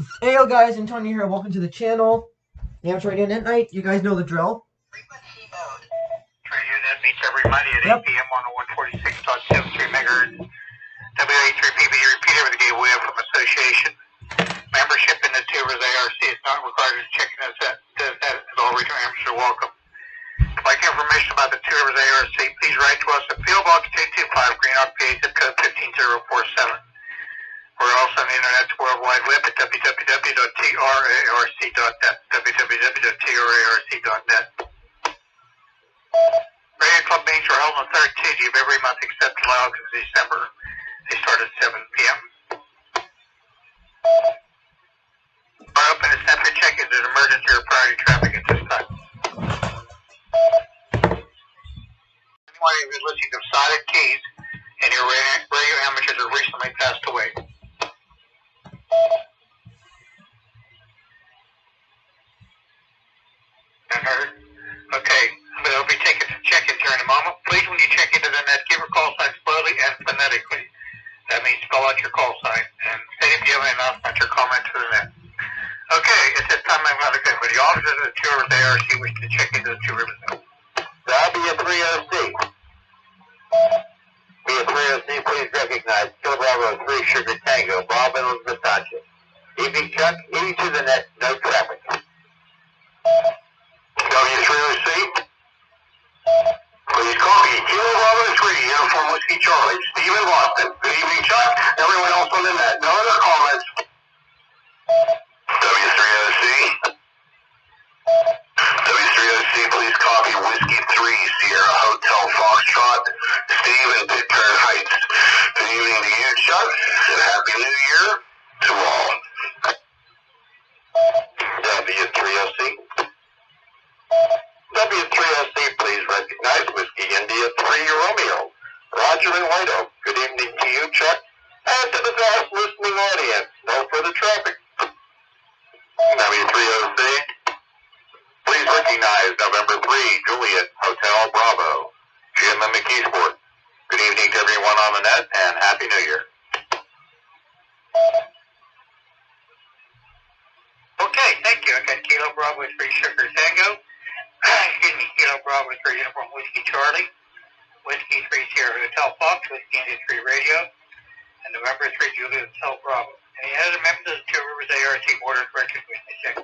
Hey yo guys, Antonio here, welcome to the channel. Amateur Radio Net Night, you guys know the drill. Radio Net meets every Monday at 8 p.m. on 146.73 megahertz. WA3PB, repeat every day we have from association. Membership in the Tubers ARC is not required to check in as all regional members are welcome. If you'd like information about the Tubers ARC, please write to us at PO Box 225, Green Rock, PA, zip code 15047. We're also on the internet worldwide web at www.trarc.net, www.trarc.net. Radio Club meetings are held on the third Tuesday of every month except July, August, and December. They start at 7 p.m. Are open to step your check-ins as emergency or priority traffic at this time. Anyone who's listening to Silent Keys and your radio amateurs have recently passed away. Okay, we'll be taking some check-ins here in a moment. Please, when you check into the net, give your call sign slowly and phonetically. That means spell out your call sign and state if you have any announcement or comment to the net. Okay, at this time I'm going to go with the officers of the two rivers ARC wish to check into the two rivers. That'll be a 30C. Be a 30C, please recognize Kill Bravo 3 Sugar Tango, Bob and Elizabeth Sanchez. Evening Chuck, easy to the net, no traffic. W3OC, please copy. Kilo Bravo 3, Uniform Whiskey Charlie, Stephen Boston. Good evening, Chuck. Everyone else on the net. No other comments. W3OC. W3OC, please copy. Whiskey 3, Sierra Hotel Foxtrot, Steve in Pitcairn Heights. Good evening to you, Chuck, and Happy New Year to all. W3OC. W3OC, please recognize Whiskey India 3 Romeo. Roger and White Oak. Good evening to you, Chuck, and to the vast listening audience. No further traffic. W3OC, please recognize November 3 Juliet Hotel Bravo. Jim and McKeesport. Good evening to everyone on the net, and Happy New Year. Okay, thank you. I got Kilo Bravo 3 Sugar Tango. Excuse me, Kilo Bravo 3 Uniform Whiskey Charlie, Whiskey 3 Sierra Hotel Fox, Whiskey India 3 Radio, and November 3 Juliet Hotel Bravo. Any other members of the Two Rivers ARC Board of Directors wish to check?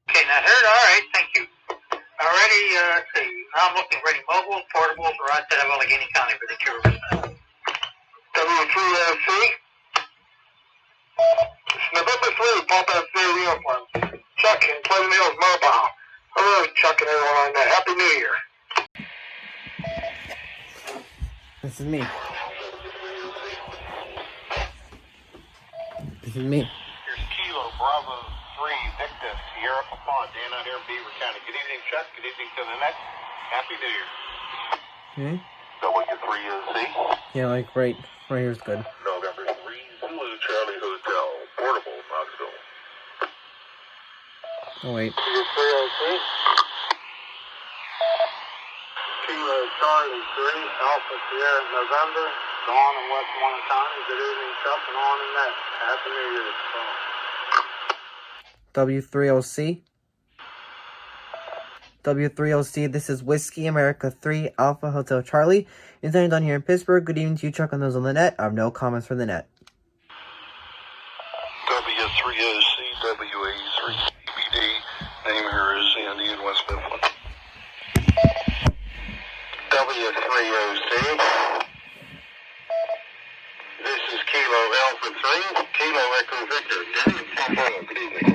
Okay, not heard. All right, thank you. Alrighty, let's see. Now I'm looking ready mobiles, portables, or outside of Allegheny County for the Two Rivers. W3OC. It's November 3, Papa F. Uniform. Chuck in Pleasant Hills Mobile. Hello, Chuck and everyone on that. Happy New Year. This is me. This is me. Here's Kilo Bravo 3 Victor Sierra Papa Dan out here in Beaver County. Good evening, Chuck. Good evening to the next. Happy New Year. Okay. W3OC. Yeah, like right here's good. November 3 Zulu Charlie Hotel. Portable, Knoxville. Oh wait. W3OC. Kilo Charlie 3 Alpha Sierra November. Dawn in Westmoreland County. Good evening, Chuck, and on in that. Happy New Year. W3OC. W3OC, this is Whiskey America 3 Alpha Hotel Charlie. It's done here in Pittsburgh. Good evening to you, Chuck, on those on the net. I have no comments from the net. W3OC, WA3 CBD. Name here is Andy in West Mifflin. W3OC. This is Kilo Alpha 3, Kilo Echo Victor. Danny from San Good evening.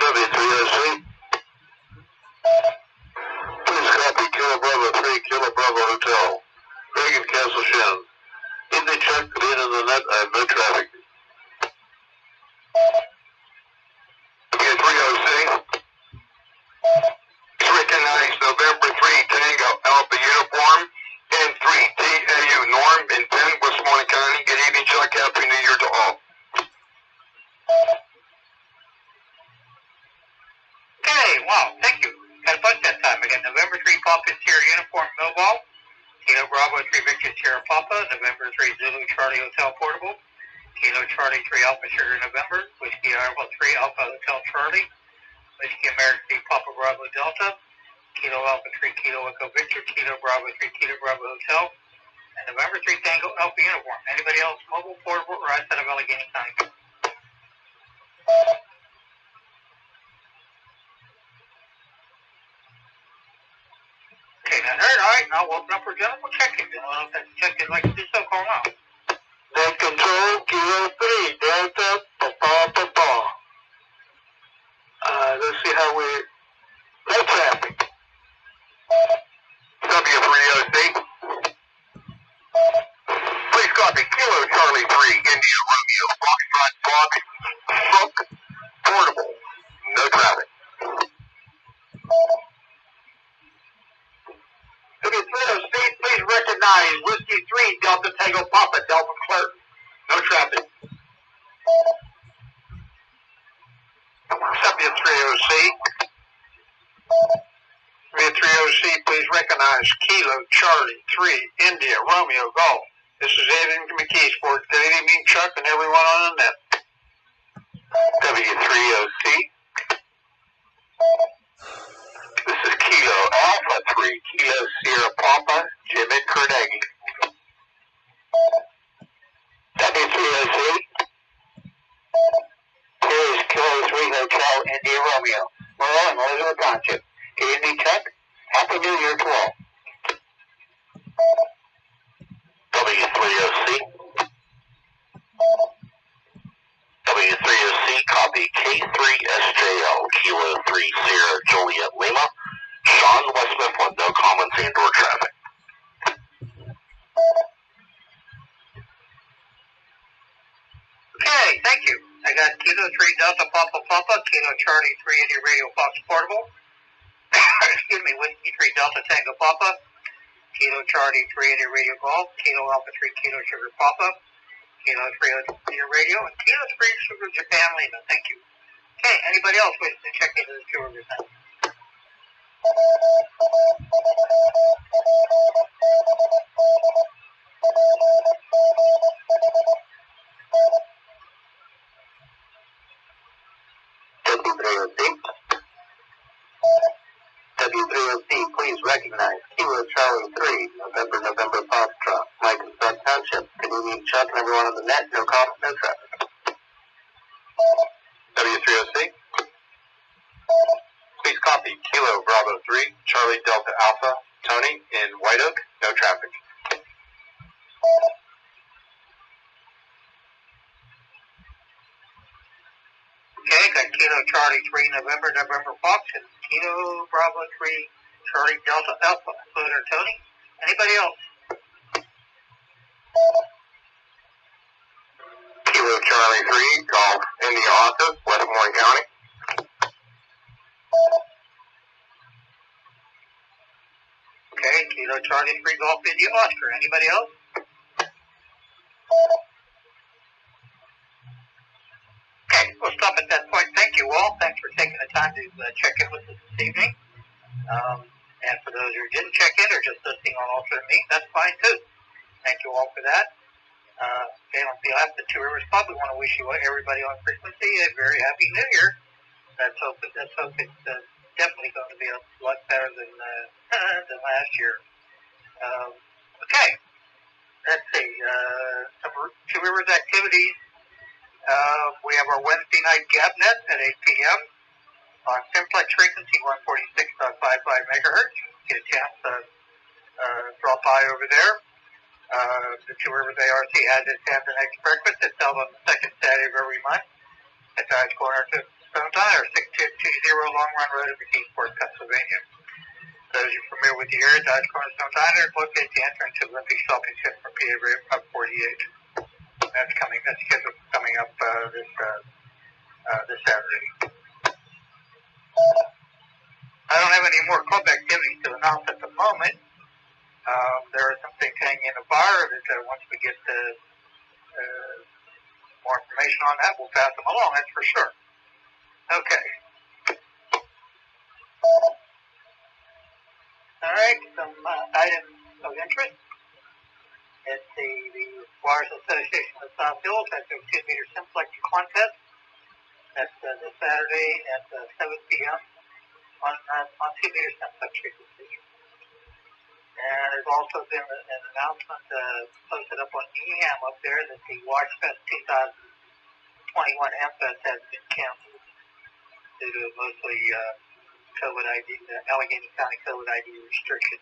W3OC. Please copy Kilo Bravo 3, Kilo Bravo Hotel. Reagan Castle Shannon. In the check, get in the net, I have no traffic. W3OC. Please recognize November 3 Tango Alpha Uniform and 3 TAU Norm in Penn, Westmoreland County. Good evening, Chuck. Happy New Year to all. Alpha Sierra Uniform Millwall, Kilo Bravo 3 Victor Sierra Papa, November 3 Zulu Charlie Hotel Portable, Kilo Charlie 3 Alpha Sugar November, Whiskey Alpha 3 Alpha Hotel Charlie, Whiskey American 3 Papa Bravo Delta, Kilo Alpha 3 Kilo Echo Victor, Kilo Bravo 3 Kilo Bravo Hotel, and November 3 Tango Alpha Uniform. Anybody else mobile, portable, or outside of Allegheny County? Okay, now heard, all right, now we'll open up for general check-in. I don't know if that's check-in like you do so, call now. Net control, Kilo 3, Delta, Papa. Let's see how we... No traffic. W3OC. Please copy Kilo Charlie 3, India Romeo, Foxtrot Fox, Funk, Portable. No traffic. W3OC, please recognize Whiskey 3 Delta Tango Papa, Delta Clerk. No traffic. W3OC. W3OC, please recognize Kilo Charlie 3, India Romeo Golf. This is Evan McKeesport. Good evening, Chuck, and everyone on the net. W3OC. This is Kilo Alpha 3, Kilo Sierra Papa, Jimmy Carnegie. W3OC. Here is Kilo 3 Hotel India Romeo. We're in Elizabeth Township. Good evening, Chuck. Happy New Year to all. W3OC. W3OC, copy K3SJL, Kilo 3 Sierra Juliet Lima. Sean West Mifflin, no comments and/or traffic. Okay, thank you. I got Kilo 3 Delta Papa, Kilo Charlie 3 India Radio Fox Portable. Excuse me, Whiskey 3 Delta Tango Papa, Kilo Charlie 3 India Radio Golf, Kilo Alpha 3 Kilo Sugar Papa, Kilo 3 India Radio, and Kilo 3 Sugar Japan Lima. Thank you. Okay, anybody else wishing to check into the 2 Rivers Center? W3OC, please recognize Kilo Charlie 3, November Foxtrot, Mike and South Township. Good evening, Chuck, and everyone on the net. No comment, no traffic. W3OC, please copy Kilo Bravo 3, Charlie Delta Alpha, Tony in White Oak. No traffic. Okay, got Kilo Charlie 3 November Fox, and Kilo Bravo 3 Charlie Delta Alpha. Includer Tony. Anybody else? Kilo Charlie 3, Golf India Office, Westmoreland County. Okay, Kilo Charlie 3 Golf India Oscar. Anybody else? Okay, we'll stop at that point. Thank you all. Thanks for taking the time to check in with us this evening. And for those who didn't check in or just listening on alternate meet, that's fine too. Thank you all for that. Okay, on behalf of the 2 Rivers Club, we want to wish you everybody on frequency a very happy New Year. Let's hope it's definitely going to be a lot better than last year. Okay, let's see. Some 2 Rivers activities. We have our Wednesday night Gabnet at 8 p.m. on Simplex frequency 146.55 megahertz. Get a chance to drop by over there. The 2 Rivers ARC has its Hampton Eggs Breakfast. It's held on the second Saturday of every month at Dodge Corner to Stone Tire, 6220 Long Run Road in McKeesport, Pennsylvania. Those who are familiar with the area, Dodge Corner Stone Tire is located at the entrance to Olympic Shopping Center from PA Route 48. That's scheduled coming up this Saturday. I don't have any more club activities to announce at the moment. There are some things hanging in the fire that once we get more information on that, we'll pass them along, that's for sure. Okay. All right. right, some items of interest. It's the Wires Association of South Hills has their 2-meter simplex contest. That's this Saturday at 7 p.m. on 2-meter simplex frequency. And there's also been an announcement posted up on EM up there that the WatchFest 2021 MFest has been canceled due to mostly COVID ID, Allegheny County COVID ID restrictions.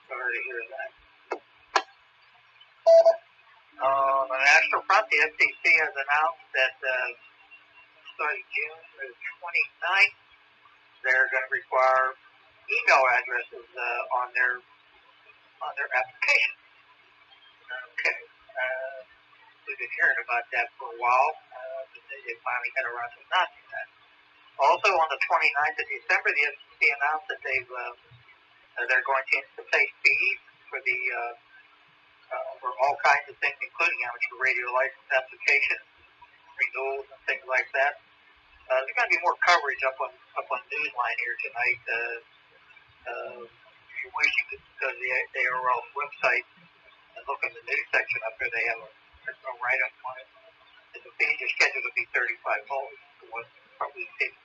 Sorry to hear that. On the national front, the FCC has announced that starting June 29th, they're going to require email addresses on their application. Okay. We've been hearing about that for a while, but they finally got around to not do that. Also, on the 29th of December, the FCC announced that they're going to place fees for for all kinds of things, including amateur radio license applications, renewals, and things like that. There's going to be more coverage up on Newsline here tonight. If you wish, you could go to the ARL website and look in the news section up there. They have a write-up on it. And the fees are scheduled to be $35 for what probably see.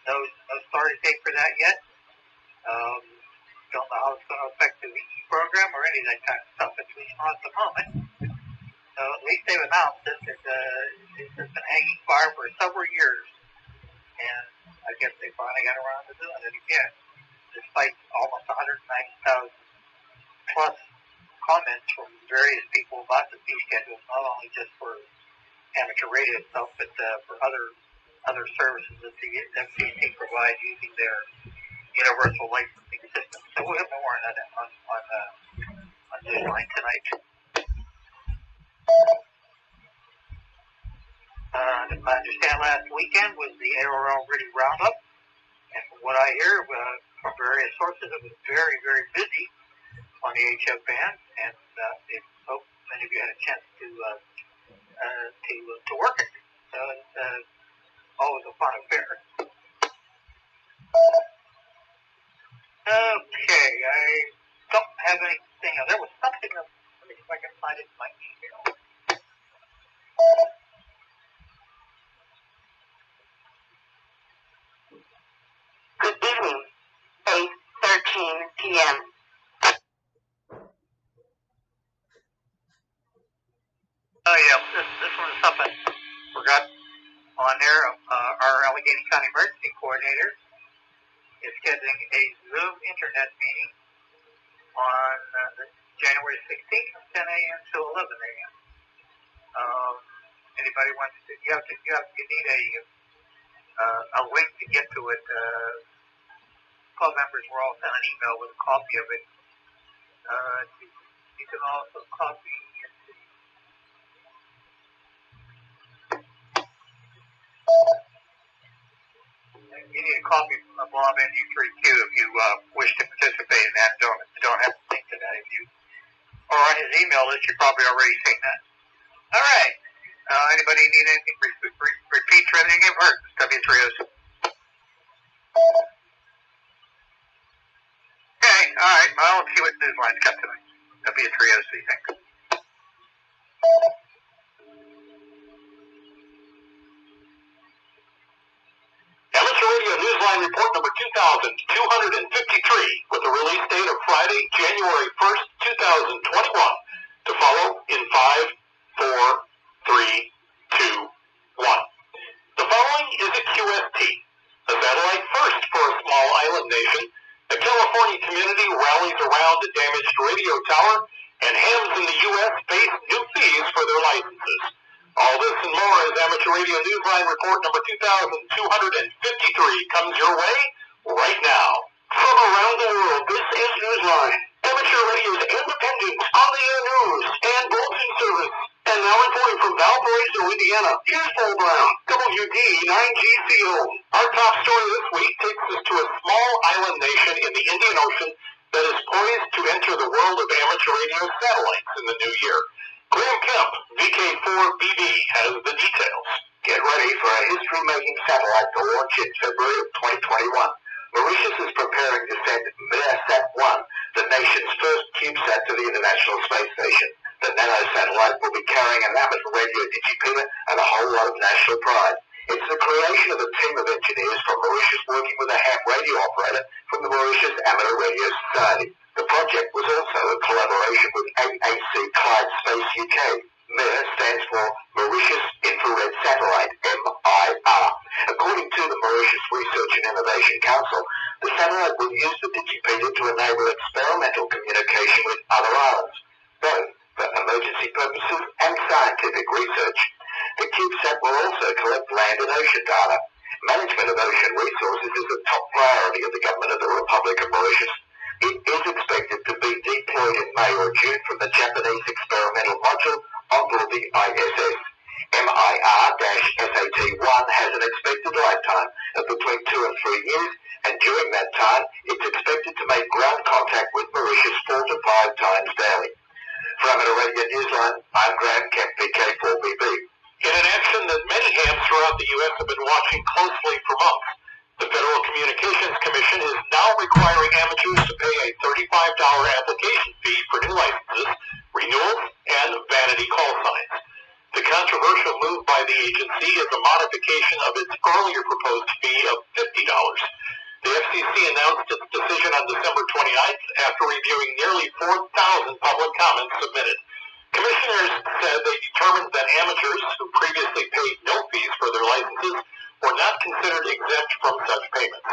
No starting date for that yet. Don't know how it's going to affect the VE program or any of that kind of stuff between us at the moment. So at least they've announced this. It's been hanging fire for several years, and I guess they finally got around to doing it again, despite almost 190,000 plus comments from various people about the fee schedule, not only just for amateur radio stuff, but for other services that the FCC provides using their universal licensing system. So we'll have more on that on Newsline tonight. I understand last weekend was the ARL Ready Roundup, and from what I hear from various sources, it was very, very busy on the HF band, and I hope many of you had a chance to work it. So it's always a fun affair. Okay, I don't have anything else. There was something else. Let me see if I can find it in my email. Good evening, 8:13 p.m. Oh yeah, this one is something forgot on there. Our Allegheny County Emergency Coordinator is scheduling a Zoom Internet meeting on January 16th from 10 a.m. to 11 a.m. Anybody wants to? You need a link to get to it. Club members were all sent an email with a copy of it. You can also copy. You need a copy from the Blob NU3Q if you wish to participate in that. Don't have to link to that. If you are on his email list, you've probably already seen that. All right. Anybody need anything? Repeat for anything you've heard. W3OC. Okay. All right. Well, let's see what Newsline's got tonight. W3OC. Thanks. Amateur Radio Newsline Report number 2253 with a release date of Friday, January 1st, 2021. To follow in 5, 4, 3, 2, 1. The following is a QST, a satellite first for a small island nation. A California community rallies around a damaged radio tower, and hams in the U.S. face new fees for their licenses. All this and more as Amateur Radio Newsline Report number 2253 comes your way right now. From around the world, this is Newsline, Amateur Radio's independent on-the-air news and bulletin service. And now reporting from Valparaiso, Indiana, here's Paul Brown, WD9GCO. Our top story this week takes us to a small island nation in the Indian Ocean that is poised to enter the world of amateur radio satellites in the new year. Graham Kemp, VK4BB, has the details. Get ready for a history-making satellite to launch in February of 2021. Mauritius is preparing to send MERSAT-1, the nation's first CubeSat, to the International Space Station. The nano-satellite will be carrying an amateur radio digipeater and a whole lot of national pride. It's the creation of a team of engineers from Mauritius working with a ham radio operator from the Mauritius Amateur Radio Society. The project was also a collaboration with AAC Clyde Space UK. MER stands for Mauritius Infrared Satellite, MIR. According to the Mauritius Research and Innovation Council, the satellite will use the digipeater to enable experimental communication with other islands, both for emergency purposes and scientific research. The CubeSat will also collect land and ocean data. Management of ocean resources is a top priority of the government of the Republic of Mauritius. It is expected to be deployed in May or June from the Japanese experimental module onboard the ISS. MIR-SAT-1 has an expected lifetime of between 2 and 3 years, and during that time, it's expected to make ground contact with Mauritius 4 to 5 times daily. For Amateur Radio Newsline, I'm Graham Kemp, PK4BB. In an action that many hams throughout the U.S. have been watching closely for months, the Federal Communications Commission is now requiring amateurs to pay a $35 application fee for new licenses, renewals, and vanity call signs. The controversial move by the agency is a modification of its earlier proposed fee of $50. The FCC announced its decision on December 29th after reviewing nearly 4,000 public comments submitted. Commissioners said they determined that amateurs who previously paid no fees for their licenses were not considered exempt from such payments.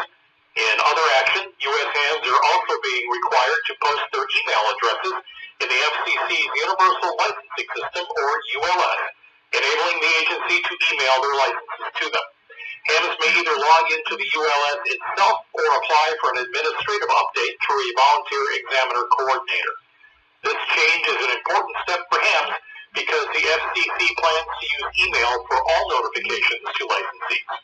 In other action, U.S. hams are also being required to post their email addresses in the FCC's Universal Licensing System, or ULS, enabling the agency to email their licenses to them. Hams may either log into the ULS itself or apply for an administrative update through a volunteer examiner coordinator. This change is an important step for hams because the FCC plans to use email for all notifications to licensees.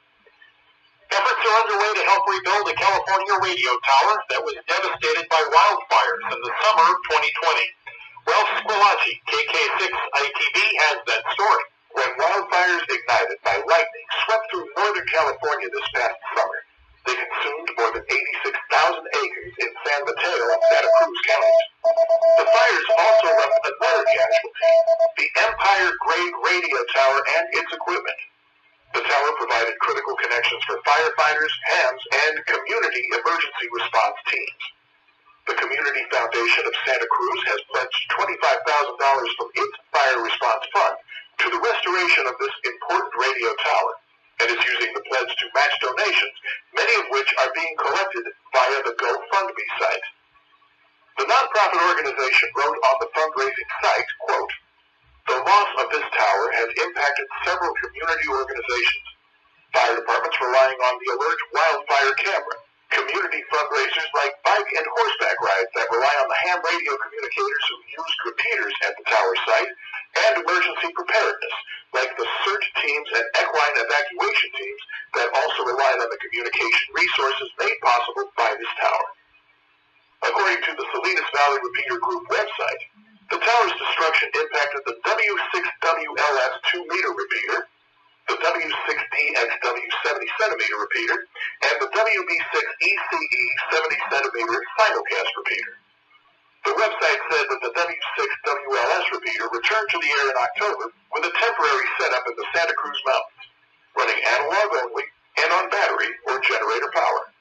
Efforts are underway to help rebuild a California radio tower that was devastated by wildfires in the summer of 2020. Ralph Squillaci, KK6-ITV, has that story. When wildfires ignited by lightning swept through Northern California this past summer, they consumed more than 86,000 acres in San Mateo and Santa Cruz counties. The fires also left another casualty, the Empire-grade radio tower and its equipment. The tower provided critical connections for firefighters, hams, and community emergency response teams. The Community Foundation of Santa Cruz has pledged $25,000 from its fire response fund to the restoration of this important radio tower, and is using the pledge to match donations, many of which are being collected via the GoFundMe site. The nonprofit organization wrote on the fundraising site, quote, "The loss of this tower has impacted several community organizations. Fire departments relying on the Alert Wildfire Camera, community fundraisers like bike and horseback rides that rely on the ham radio communicators who used repeaters at the tower site, and emergency preparedness, like the search teams and equine evacuation teams that also relied on the communication resources made possible by this tower." According to the Salinas Valley Repeater Group website, the tower's destruction impacted the W6WLS 2-meter repeater, the W6DXW 70-centimeter repeater, and the WB6ECE 70-centimeter simulcast repeater. The website said that the W6WLS repeater returned to the air in October with a temporary setup in the Santa Cruz Mountains, running analog only and on battery or generator power.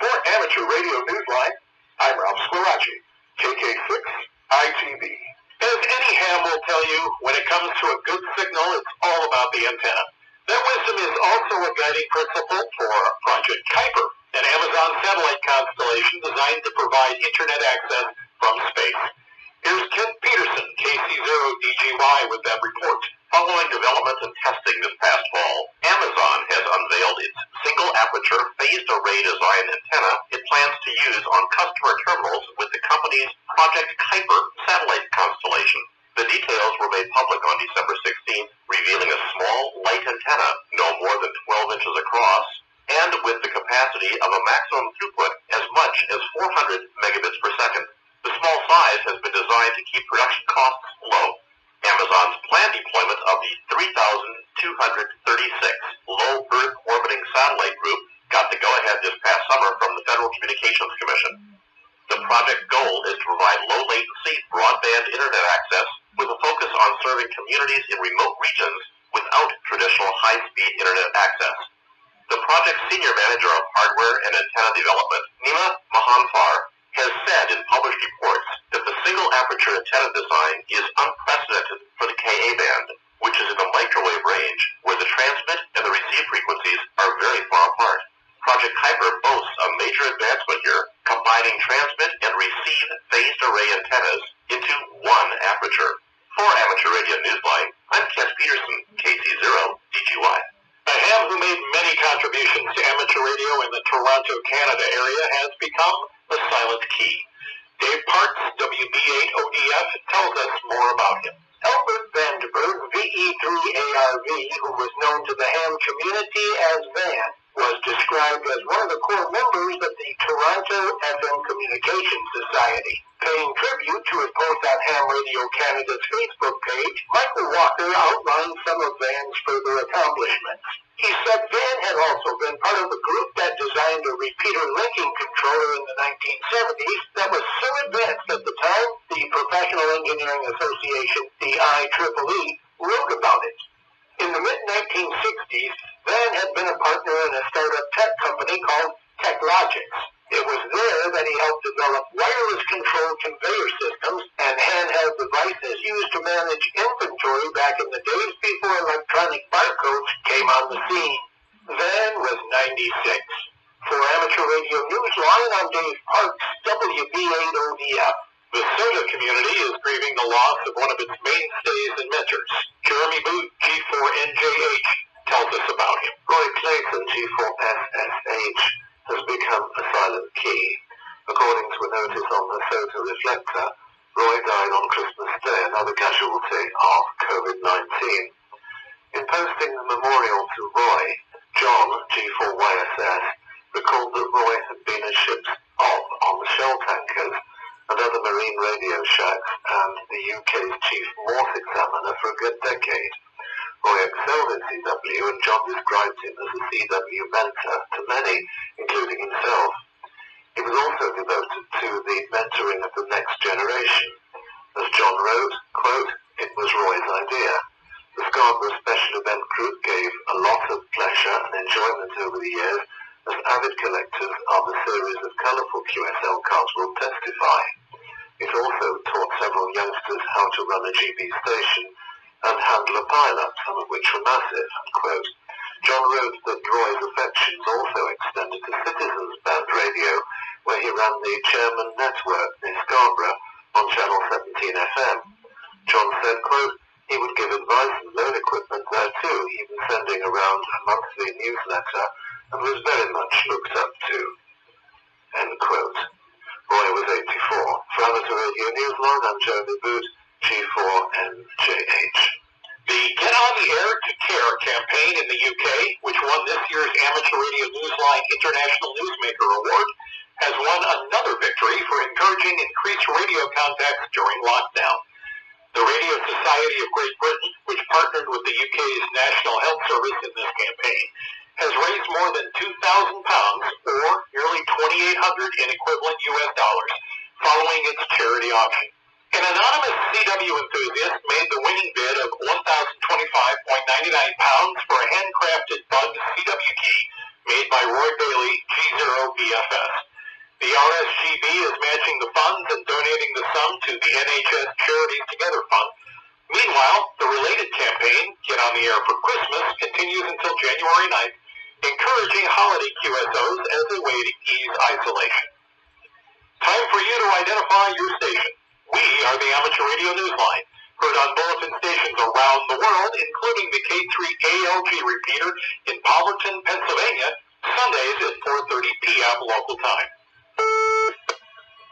For Amateur Radio Newsline, I'm Ralph Squillaci, KK6-ITV. As any ham will tell you, when it comes to a good signal, it's all about the antenna. That wisdom is also a guiding principle for Project Kuiper, an Amazon satellite constellation designed to provide internet access from space. Here's Kent Peterson, KC0DGY, with that report. Following development and testing this past fall, Amazon has unveiled its single-aperture phased array design antenna it plans to use on customer terminals with the company's Project Kuiper satellite constellation. The details were made public on December 16th, revealing a small, light antenna no more than 12 inches across, and with the capacity of a maximum throughput as much as 400 megabits per second. The small size has been designed to keep production costs low. Amazon's planned deployment of the 3,236 low Earth orbiting satellite group got the go-ahead this past summer Communications Commission. The project goal is to provide low-latency broadband internet access with a focus on serving communities in remote regions without traditional high-speed internet access. The project's senior manager of hardware and antenna development, Nima Mahanfar, has said in published reports that the single-aperture antenna design is unprecedented for the Ka band, which is in the microwave range, where the transmit and the receive frequencies are very far apart. Project Kuiper boasts a major advancement here, combining transmit and receive phased array antennas into one aperture. For Amateur Radio Newsline, I'm Kent Peterson, KC0DGY. A ham who made many contributions to amateur radio in the Toronto, Canada area has become a silent key. Dave Parks, WB8ODF, tells us more about him. Albert Vandenberg, VE3ARV, who was known to the ham community as Van, was described as one of the core members of the Toronto FM Communications Society. Paying tribute to his post on Ham Radio Canada's Facebook page, Michael Walker outlined some of Van's further accomplishments. He said Van had also been part of a group that designed a repeater linking controller in the 1970s that was so advanced at the time, the Professional Engineering Association, the IEEE, wrote about it. In the mid-1960s, Van had been a partner in a startup tech company called TechLogix. It was there that he helped develop wireless control conveyor systems and handheld devices used to manage inventory back in the days before electronic barcodes came on the scene. Van was 96. For Amateur Radio Newsline, I'm Dave Parks, WB8ODF. The soda community is grieving the loss of one of its mainstays and mentors. Jeremy Boot, G4NJH, tells us about him. Roy Clayton, G4SSH, has become a silent key. According to a notice on the photo reflector, Roy died on Christmas Day, another casualty of COVID-19. In posting the memorial to Roy, John, G4YSS, recalled that Roy had been a ship's op on the Shell tankers and other marine radio shacks and the UK's chief Morse examiner for a good decade. Roy excelled in CW, and John described him as a CW mentor to many, including himself. He was also devoted to the mentoring of the next generation. As John wrote, quote, "It was Roy's idea. The Scarborough Special Event Group gave a lot of pleasure and enjoyment over the years, as avid collectors of a series of colourful QSL cards will testify. It also taught several youngsters how to run a GB station and handle a pilot, some of which were massive," unquote. John wrote that Roy's affections also extended to Citizens Band Radio, where he ran the Chairman Network near Scarborough on Channel 17 FM. John said, quote, "He would give advice and loan equipment there too, even sending around a monthly newsletter, and was very much looked up to," end quote. Roy was 84. For Amateur Radio Newsline, I'm Jeremy Boot, G4NJH. The Get on the Air to Care campaign in the UK, which won this year's Amateur Radio Newsline International Newsmaker Award, has won another victory for encouraging increased radio contacts during lockdown. The Radio Society of Great Britain, which partnered with the UK's National Health Service in this campaign, has raised more than £2,000, or nearly $2,800 in equivalent US dollars, following its charity auction. An anonymous CW enthusiast made the winning bid of £1,025.99 for a handcrafted bug CW key made by Roy Bailey, G0BFS. The RSGB is matching the funds and donating the sum to the NHS Charities Together Fund. Meanwhile, the related campaign, Get on the Air for Christmas, continues until January 9th, encouraging holiday QSOs as a way to ease isolation. Time for you to identify your station. We are the Amateur Radio Newsline, heard on bulletin stations around the world, including the K3ALG repeater in Palmerton, Pennsylvania, Sundays at 4:30 p.m. local time.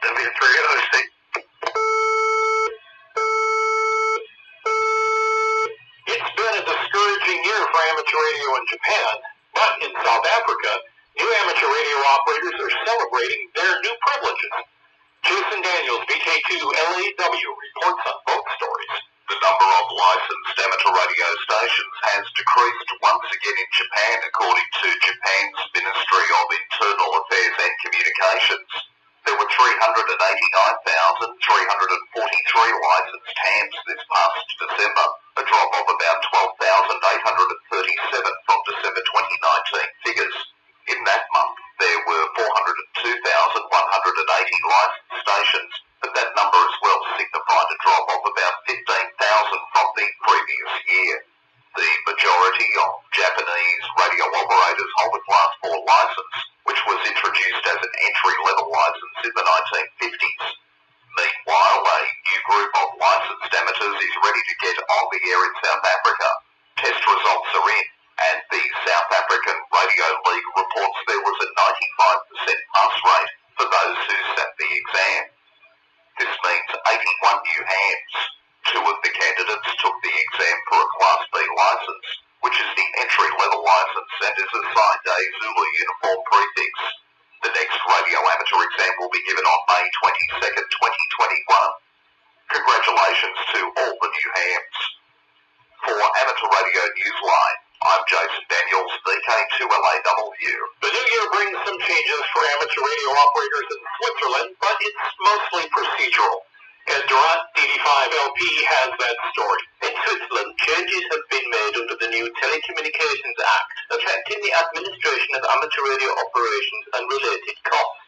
W306. It's been a discouraging year for amateur radio in Japan, but in South Africa, new amateur radio operators are celebrating their new privileges. Jason Daniels, VK2LAW, reports on both stories. The number of licensed amateur radio stations has decreased once again in Japan, according to Japan's Ministry of Internal Affairs and Communications. There were 389,343 licensed hams this past December, a drop of about 12,837 from December 2019 figures. In that month, there were 402,180 licensed stations, but that number as well signified a drop of about 15,000 from the previous year. The majority of Japanese radio operators hold a Class 4 license, which was introduced as an entry-level license in the 1950s. Meanwhile, a new group of licensed amateurs is ready to get on the air in South Africa. Test results are in, and the South African Radio League reports there was a 95% pass rate for those who sat the exam. This means 81 new hams. 2 of the candidates took the exam for a Class B license, which is the entry-level license and is assigned a Zulu uniform prefix. The next radio amateur exam will be given on May 22nd, 2021. Congratulations to all the new hams. For Amateur Radio Newsline, I'm Jason Daniels, VK2LAW. The new year brings some changes for amateur radio operators in Switzerland, but it's mostly procedural. Ed Durant, DD5LP, has that story. In Switzerland, changes have been made under the new Telecommunications Act, affecting the administration of amateur radio operations and related costs.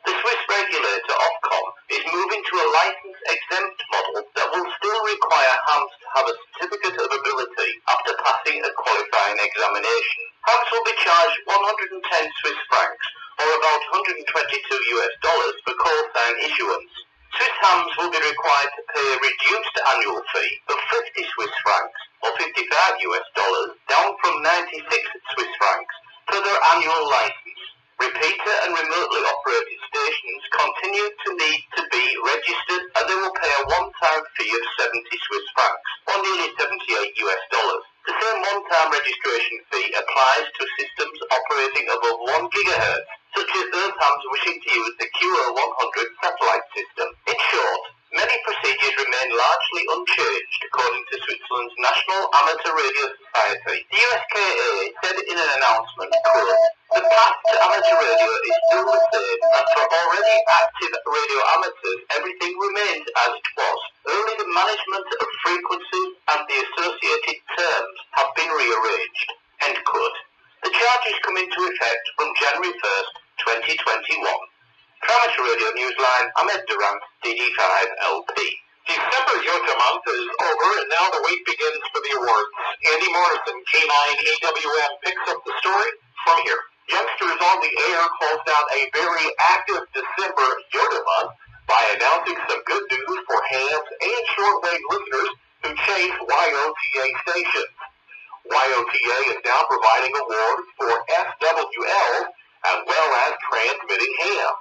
The Swiss regulator, Ofcom, is moving to a license-exempt model that will still require hams to have a certificate of ability after passing a qualifying examination. Hams will be charged 110 Swiss francs, or about $122 for call sign issuance. Swiss hams will be required to pay a reduced annual fee of 50 Swiss francs, or $55, down from 96 Swiss francs, per their annual license. Repeater and remotely operated stations continue to need to be registered, and they will pay a one-time fee of 70 Swiss francs, or nearly $78. The same one-time registration fee applies to systems operating above 1 GHz, such as those hams wishing to use the QL100 satellite system. In short, many procedures remain largely unchanged according to Switzerland's National Amateur Radio Society. The USKA said in an announcement, quote, "The path to amateur radio is still the same, and for already active radio amateurs, everything remains as it was. Only the management of frequencies and the associated terms have been rearranged." End quote. The charges come into effect from January 1st, 2021. For Amateur Radio Newsline, I'm Ed Durant, DD5LP. December Yota month is over, and now the wait begins for the awards. Andy Morrison, K9AWM, picks up the story from here. Youngsters on the Air closed out a very active December Yota month by announcing some good news for hams and shortwave listeners who chase YOTA stations. YOTA is now providing awards for SWLs as well as transmitting hams.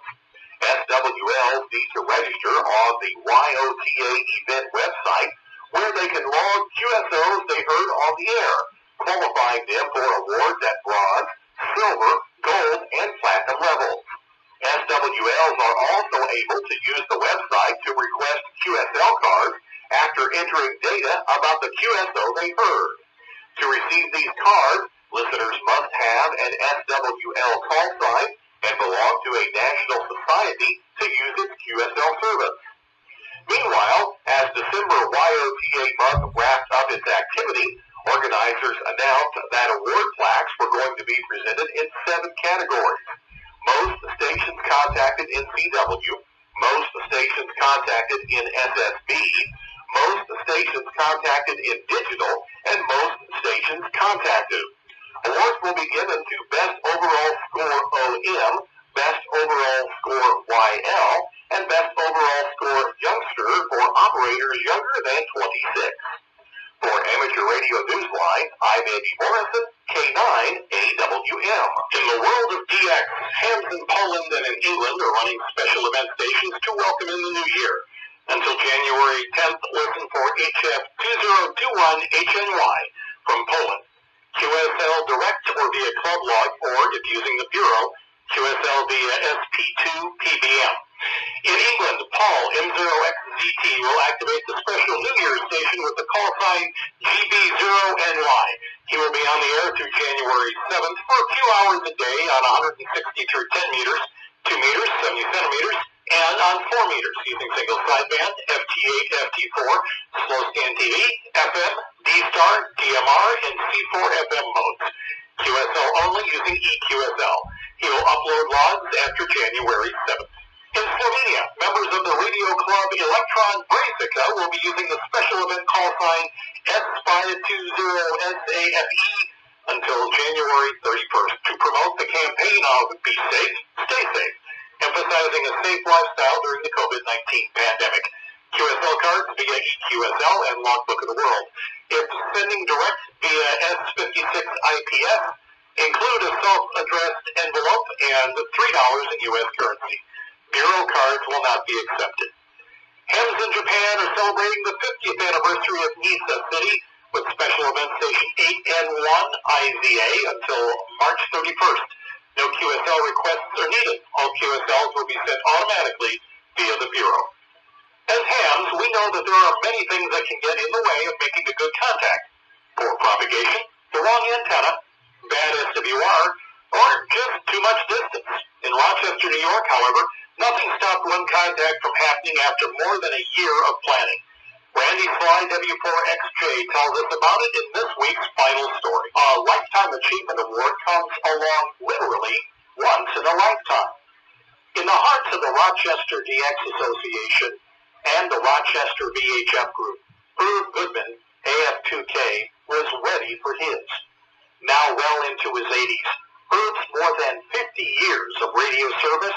SWLs need to register on the YOTA event website, where they can log QSOs they heard on the air, qualifying them for awards at bronze, silver, gold, and platinum levels. SWLs are also able to use the website to request QSL cards after entering data about the QSO they heard. To receive these cards, listeners must have an SWL call sign and belong to a national society to use its QSL service. Meanwhile, as December YOTA month wrapped up its activity, organizers announced that award plaques were going to be presented in 7 categories. Most stations contacted in CW, most stations contacted in SSB, most stations contacted in digital, and most stations contacted. Awards will be given to Best Overall Score OM, Best Overall Score YL, and Best Overall Score Youngster for operators younger than 26. For Amateur Radio Newsline, I'm Andy Morrison, K9AWM. In the world of DX, hams in Poland and in England are running special event stations to welcome in the new year. Until January 10th, listen for HF 2021 HNY from Poland. QSL direct or via club log, or if using the Bureau, QSL via SP2 PBM. In England, Paul M0XZT will activate the special New Year's station with the call sign GB0NY. He will be on the air through January 7th for a few hours a day on 160 through 10 meters on 4 meters using single sideband, FT8, FT4, slow scan TV, FM, D-Star, DMR, and C4 FM modes. QSL only using EQSL. He will upload logs after January 7th. In Slovenia, members of the radio club Electron Brasica will be using the special event call sign S520SAFE until January 31st to promote the campaign of Be Safe, Stay Safe, emphasizing a safe lifestyle during the COVID-19 pandemic. QSL cards via QSL and Logbook of the World. If sending direct via S56 IPS, include a self-addressed envelope and $3 in U.S. currency. Bureau cards will not be accepted. Hams in Japan are celebrating the 50th anniversary of Nisa City with special event station 8N1 IZA until March 31st. No QSL requests are needed. All QSLs will be sent automatically via the Bureau. As hams, we know that there are many things that can get in the way of making a good contact. Poor propagation, the wrong antenna, bad SWR, or just too much distance. In Rochester, New York, however, nothing stopped one contact from happening after more than a year of planning. Randy Sly W4XJ tells us about it in this week's final story. A Lifetime Achievement Award comes along literally once in a lifetime. In the hearts of the Rochester DX Association and the Rochester VHF Group, Irv Goodman, AF2K, was ready for his. Now well into his 80s, Irv's more than 50 years of radio service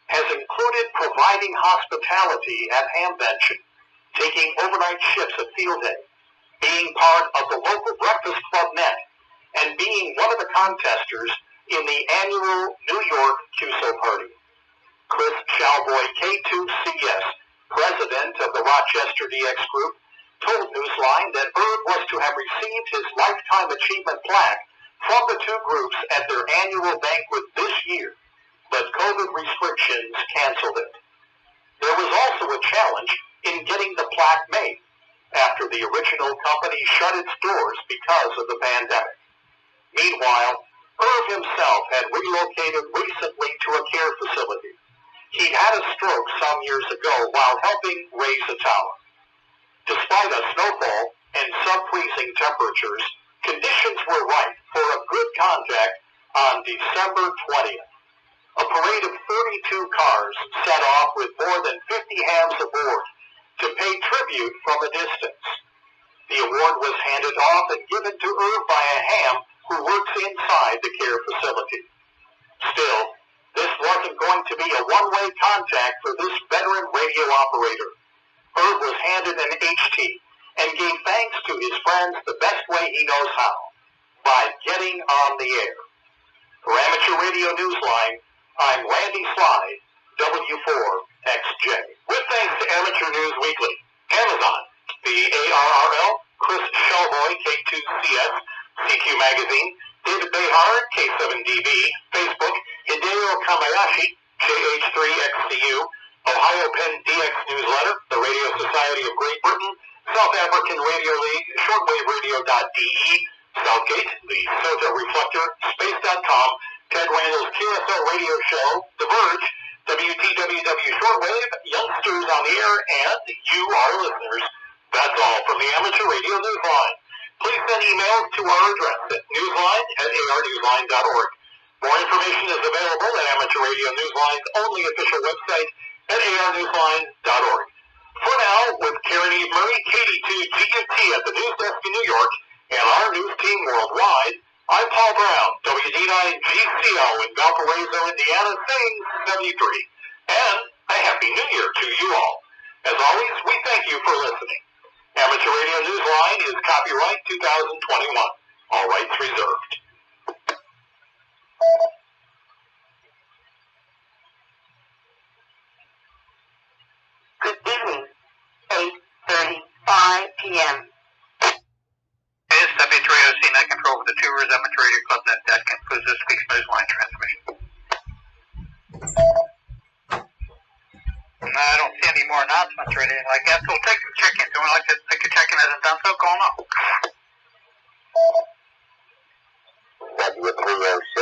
has included providing hospitality at Hamvention, taking overnight shifts at Field Day, being part of the local Breakfast Club Net, and being one of the contesters in the annual New York QSO Party. Chris Chalboy, K2CS, president of the Rochester DX Group, told Newsline that Irv was to have received his Lifetime Achievement plaque from the two groups at their annual banquet this year, but COVID restrictions canceled it. There was also a challenge in getting the plaque made after the original company shut its doors because of the pandemic. Meanwhile, Irv himself had relocated recently to a care facility. He'd had a stroke some years ago while helping raise a tower. Despite a snowfall and sub-freezing temperatures, conditions were right for a good contact on December 20th. A parade of 32 cars set off with more than 50 hams aboard to pay tribute from a distance. The award was handed off and given to Irv by a ham who works inside the care facility. Still, this wasn't going to be a one-way contact for this veteran radio operator. Irv was handed an HT and gave thanks to his friends the best way he knows how, by getting on the air. For Amateur Radio Newsline, I'm Randy Sly, W4XJ. With thanks to Amateur News Weekly, Amazon, the ARRL, Chris Shelboy, K2CS, CQ Magazine, David Behar, K7DB, Facebook, Hideo Kamayashi, JH3XCU, Ohio Penn DX Newsletter, the Radio Society of Great Britain, South African Radio League, shortwaveradio.de, Southgate, the SOTA Reflector, Space.com, Ted Randall's QSL Radio Show, The Verge, WTWW Shortwave, Youngsters on the Air, and you, our listeners. That's all from the Amateur Radio Newsline. Please send emails to our address at newsline@arnewsline.org. More information is available at Amateur Radio Newsline's only official website at arnewsline.org. For now, with Karen Eve Murray, KD2GUT at the News Desk in New York, and our news team worldwide, I'm Paul Brown, WD9GCL in Valparaiso, Indiana, saying 73. And a Happy New Year to you all. As always, we thank you for listening. Amateur Radio Newsline is copyright 2021. All rights reserved. Good evening. 8:35 p.m. This is W3OC Net Control for the Tours Amateur Radio Club Net. That concludes this week's Newsline transmission. No, I don't see any more announcements or anything like that, so we'll take some check-ins. Someone like to take a check-in hasn't done so? Go on up. W3OC.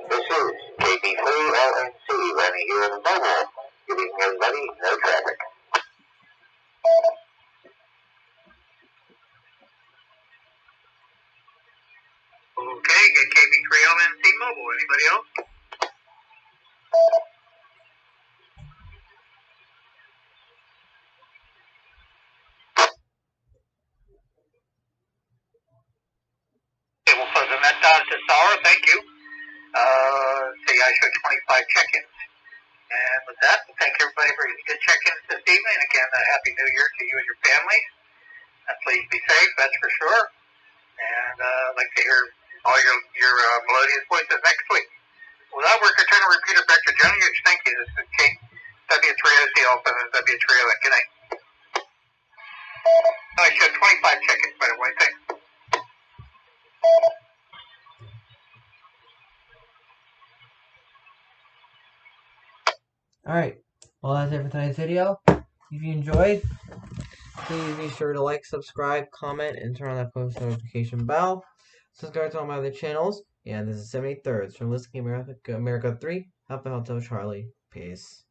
This is KB3LNC here in Mobile. Good evening, everybody. No traffic. Okay, get KB3LNC Mobile. Anybody else? Okay, we'll close on that down to Sauer. Thank you. So I showed 25 check-ins. And with that, thank everybody for your good check-ins this evening. Again, a Happy New Year to you and your families. And please be safe, that's for sure. And I'd like to hear all your melodious voices next week. With that, we're going to turn the repeater back to Johnny. Thank you. This is Kate W3OC Alpha and W3LN. Good night. I showed 25 check-ins, by the way. Thanks. Alright, well that's it for tonight's video. If you enjoyed, please be sure to like, subscribe, comment, and turn on that post notification bell. Subscribe to all my other channels. And this is 73rd from Listening America 3, Alpha Hotel Charlie. Peace.